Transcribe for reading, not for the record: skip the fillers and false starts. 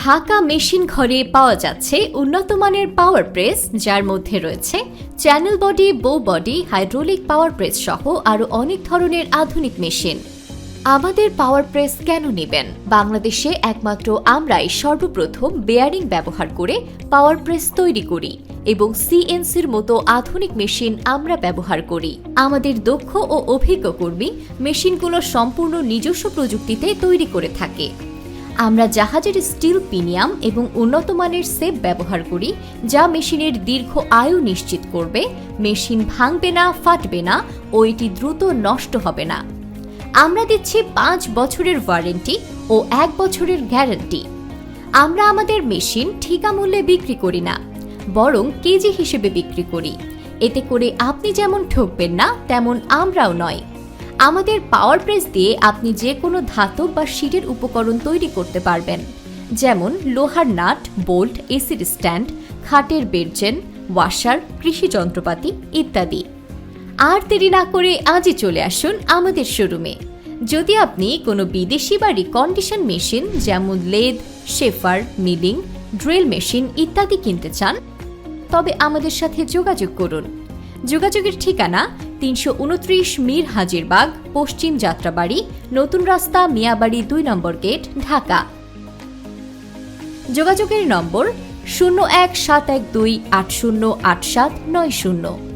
Dhaka machine ঘরে পাওয়া যাচ্ছে উন্নত মানের পাওয়ার প্রেস, যার মধ্যে রয়েছে চ্যানেল বডি, বো বডি, হাইড্রোলিক পাওয়ার প্রেস সহ আরও অনেক ধরনের আধুনিক মেশিন। আমাদের পাওয়ার প্রেস কেন নেবেন? বাংলাদেশে একমাত্র আমরাই সর্বপ্রথম বেয়ারিং ব্যবহার করে পাওয়ার প্রেস তৈরি করি এবং সিএনসির মতো আধুনিক মেশিন আমরা ব্যবহার করি। আমাদের দক্ষ ও অভিজ্ঞ কর্মী মেশিনগুলো সম্পূর্ণ নিজস্ব প্রযুক্তিতে তৈরি করে থাকে। আমরা জাহাজের স্টিল পিনিয়াম এবং উন্নত মানের সেপ ব্যবহার করি, যা মেশিনের দীর্ঘ আয়ু নিশ্চিত করবে। মেশিন ভাঙবে না, ফাটবে না ও এটি দ্রুত নষ্ট হবে না। আমরা দিচ্ছি 5 বছরের ওয়ারেন্টি ও 1 বছরের গ্যারান্টি। আমরা আমাদের মেশিন ঠিকা মূল্যে বিক্রি করি না, বরং কেজি হিসেবে বিক্রি করি। এতে করে আপনি যেমন ঠকবেন না, তেমন আমরাও নয়। আমাদের পাওয়ার প্রেস দিয়ে আপনি যে কোনো ধাতব বা শিটের উপকরণ তৈরি করতে পারবেন, যেমন লোহার নাট, বোল্ট, এসির স্ট্যান্ড, খাটের বেরচেন, ওয়াশার, কৃষি যন্ত্রপাতি ইত্যাদি। আর দেরি না করে আজই চলে আসুন আমাদের শোরুমে। যদি আপনি কোনো বিদেশি বা রিকন্ডিশন মেশিন যেমন lathe, shepherd, milling, drill machine ইত্যাদি কিনতে চান, তবে আমাদের সাথে যোগাযোগ করুন। যোগাযোগের ঠিকানা 329 মীর হাজিরবাগ, পশ্চিম যাত্রাবাড়ি, নতুন রাস্তা, মিয়াবাড়ি 2 নম্বর গেট, ঢাকা। যোগাযোগের নম্বর 017128080790।